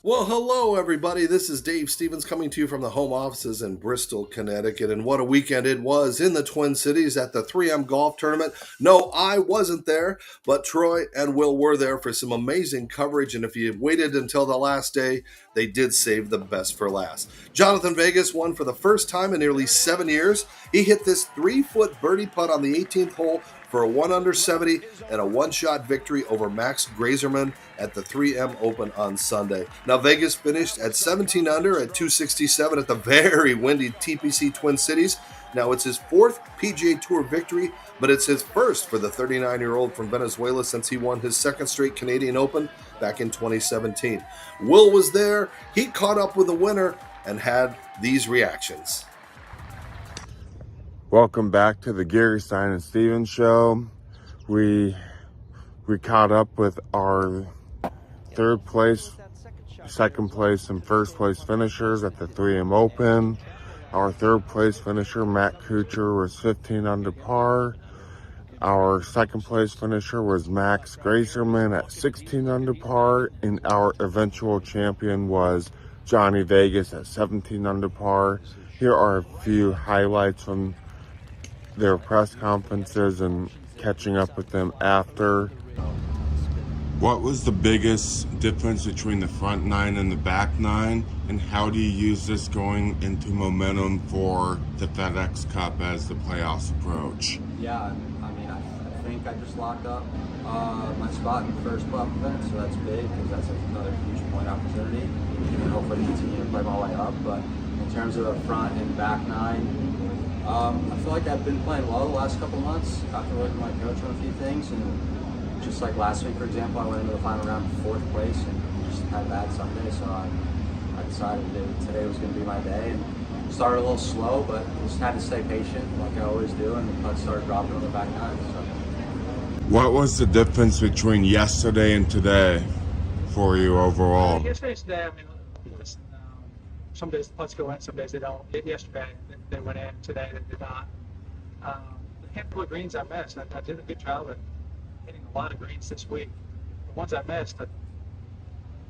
Well, hello, everybody. This is Dave Stevens coming to you from the home offices in Bristol, Connecticut. And what a weekend it was in the Twin Cities at the 3M Golf Tournament. No, I wasn't there, but Troy and Will were there for some amazing coverage. And if you waited until the last day, they did save the best for last. Jonathan Vegas won for the first time in nearly 7 years. He hit this 3-foot birdie putt on the 18th hole for a 1 under 70 and a one-shot victory over Max Grazerman at the 3M Open on Sunday. Now, Vegas finished at 17 under at 267 at the very windy TPC Twin Cities. Now, it's his fourth PGA Tour victory, but it's his first for the 39-year-old from Venezuela since he won his second straight Canadian Open back in 2017. Will was there. He caught up with the winner and had these reactions. Welcome back to the Gary, Stein, and Steven show. We caught up with our third place, second place, and first place finishers at the 3M Open. Our third place finisher, Matt Kuchar, was 15 under par. Our second place finisher was Max Grazerman at 16 under par, and our eventual champion was Johnny Vegas at 17 under par. Here are a few highlights from their press conferences and catching up with them after. What was the biggest difference between the front nine and the back nine, and how do you use this going into momentum for the FedEx Cup as the playoffs approach? Yeah, I mean, I think I just locked up my spot in the first club event, so that's big because that's another huge point opportunity, and hopefully continue to play my way up. But in terms of the front and back nine, I feel like I've been playing well the last couple months after working with my coach on a few things, and just like last week, for example, I went into the final round for fourth place and just had a bad Sunday, so I decided that today was going to be my day, and started a little slow, but just had to stay patient like I always do, and the putts started dropping on the back nine. So. What was the difference between yesterday and today for you overall? Yesterday's today, I mean, listen, some days the putts go in, some days they don't. Yesterday they went in, today they did not. The handful of greens I missed, I did a good job at hitting a lot of greens this week. The ones I missed, I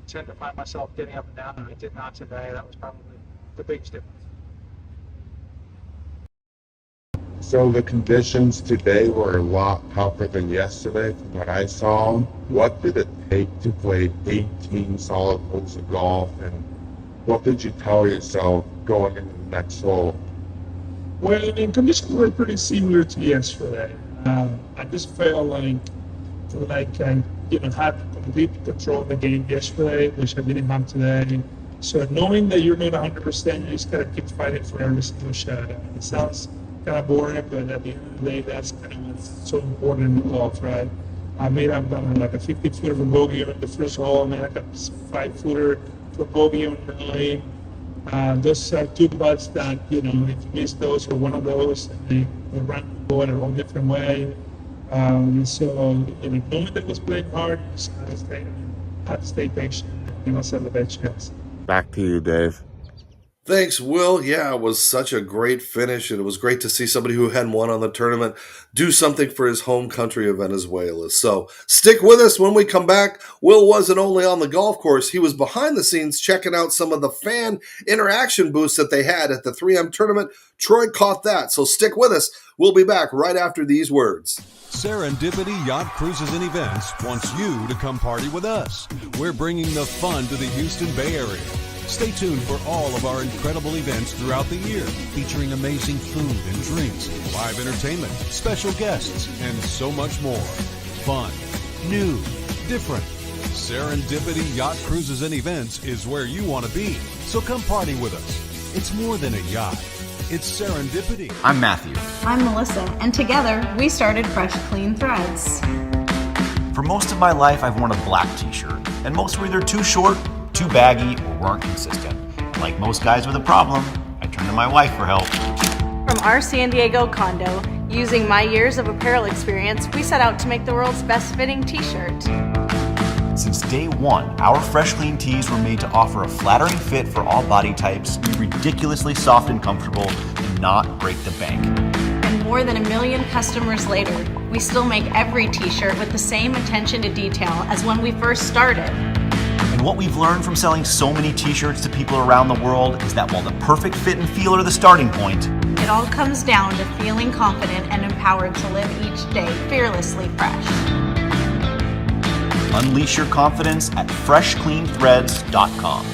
tend to find myself getting up and down, and I did not today. That was probably the biggest difference. So the conditions today were a lot tougher than yesterday from what I saw. What did it take to play 18 solid holes of golf, and what did you tell yourself going into the next hole? Well, I mean, conditions were pretty similar to yesterday. I just felt like I had complete control of the game yesterday, which I didn't have today. So knowing that you're not 100%, you just gotta keep fighting for every single shot. It sounds kind of boring, but at the end of the day, that's kind of what's so important in golf, right? I made up like a 50-footer for bogey on the first hole, and like a 5-footer for bogey on 9. Those are two putts that, if you miss those or one of those, they run the ball in a whole different way. So, knowing that it was playing hard, just had to stay patient, set the best chance. Back to you, Dave. Thanks, Will. Yeah, it was such a great finish, and it was great to see somebody who hadn't won on the tournament do something for his home country of Venezuela. So stick with us when we come back. Will wasn't only on the golf course, he was behind the scenes checking out some of the fan interaction booths that they had at the 3M tournament. Troy caught that, so stick with us. We'll be back right after these words. Serendipity Yacht Cruises and Events wants you to come party with us. We're bringing the fun to the Houston Bay Area. Stay tuned for all of our incredible events throughout the year, featuring amazing food and drinks, live entertainment, special guests, and so much more. Fun, new, different. Serendipity Yacht Cruises and Events is where you want to be. So come party with us. It's more than a yacht. It's serendipity. I'm Matthew. I'm Melissa, and together we started Fresh Clean Threads. For most of my life, I've worn a black t-shirt, and most were either too short, too baggy, or weren't consistent. Like most guys with a problem, I turned to my wife for help. From our San Diego condo, using my years of apparel experience, we set out to make the world's best fitting t-shirt. Since day one, our Fresh Clean tees were made to offer a flattering fit for all body types, be ridiculously soft and comfortable, and not break the bank. And more than 1 million customers later, we still make every t-shirt with the same attention to detail as when we first started. And And what we've learned from selling so many t-shirts to people around the world is that while the perfect fit and feel are the starting point, It all comes down to feeling confident and empowered to live each day fearlessly fresh. unleash your confidence at freshcleanthreads.com.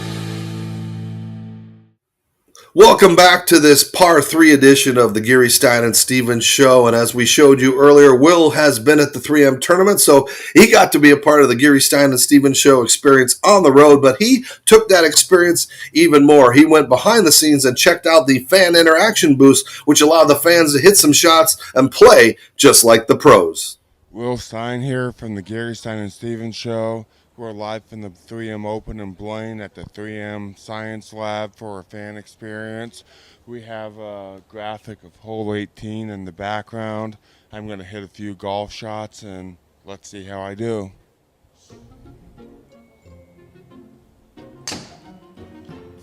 Welcome back to this par 3 edition of the Gary, Stein, and Stevens show. And as we showed you earlier, Will has been at the 3M tournament, so he got to be a part of the Gary, Stein, and Stevens show experience on the road, but he took that experience even more. He went behind the scenes and checked out the fan interaction boost, which allowed the fans to hit some shots and play just like the pros. Will Stein here from the Gary, Stein, and Stevens show. We're live from the 3M Open in Blaine at the 3M Science Lab for a fan experience. We have a graphic of hole 18 in the background. I'm going to hit a few golf shots and let's see how I do.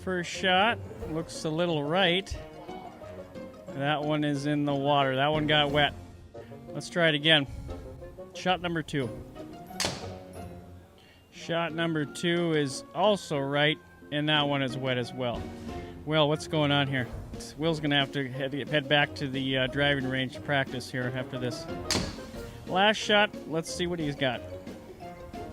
First shot looks a little right. That one is in the water. That one got wet. Let's try it again. Shot number 2. Shot number 2 is also right, and that one is wet as well. Well, what's going on here? Will's going to have to head back to the driving range to practice here after this. Last shot, let's see what he's got.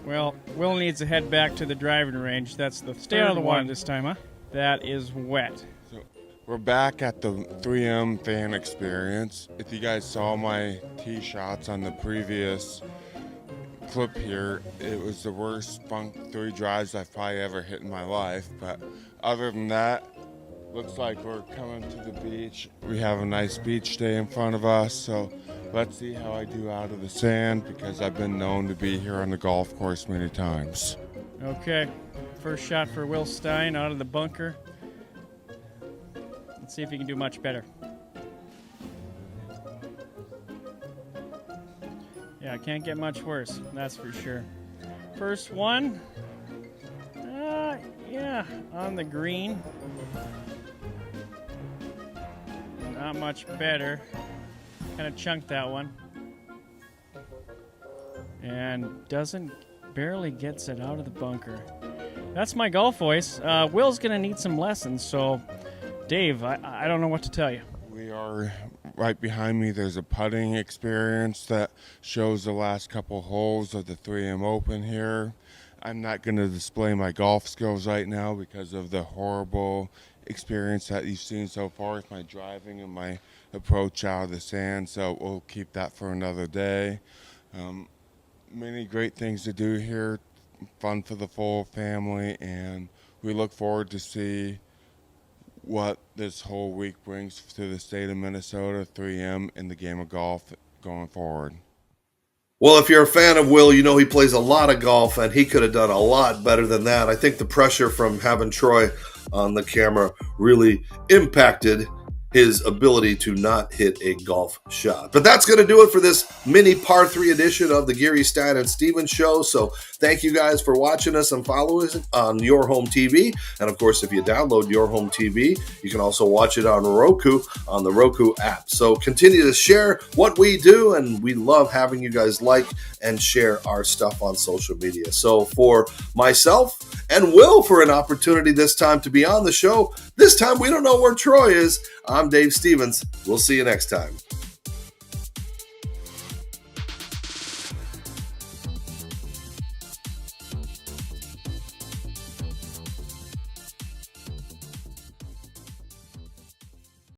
Well, Will needs to head back to the driving range. That's the stay out of the water this time, huh? That is wet. So we're back at the 3M fan experience. If you guys saw my tee shots on the previous clip here, it was the worst funk 3 drives I've probably ever hit in my life, but other than that, looks like we're coming to the beach. We have a nice beach day in front of us, so let's see how I do out of the sand, because I've been known to be here on the golf course many times. Okay, first shot for Will Stein out of the bunker. Let's see if he can do much better. Yeah, can't get much worse, that's for sure. First one, yeah, on the green. Not much better. Kind of chunked that one. And barely gets it out of the bunker. That's my golf voice. Will's gonna need some lessons, so Dave, I don't know what to tell you. We are right behind me. There's a putting experience that shows the last couple holes of the 3M Open here. I'm not going to display my golf skills right now because of the horrible experience that you've seen so far with my driving and my approach out of the sand, so we'll keep that for another day. Many great things to do here, fun for the full family, and we look forward to see what this whole week brings to the state of Minnesota, 3M, in the game of golf going forward. Well, if you're a fan of Will, you know he plays a lot of golf, and he could have done a lot better than that. I think the pressure from having Troy on the camera really impacted his ability to not hit a golf shot. But that's going to do it for this mini par 3 edition of the Gary, Stein, and Stevens show. So thank you guys for watching us and following us on Your Home TV. And of course, if you download Your Home TV, you can also watch it on Roku, on the Roku app. So continue to share what we do, and we love having you guys like and share our stuff on social media. So for myself and Will, for an opportunity this time to be on the show, this time we don't know where Troy is. I'm Dave Stevens. We'll see you next time.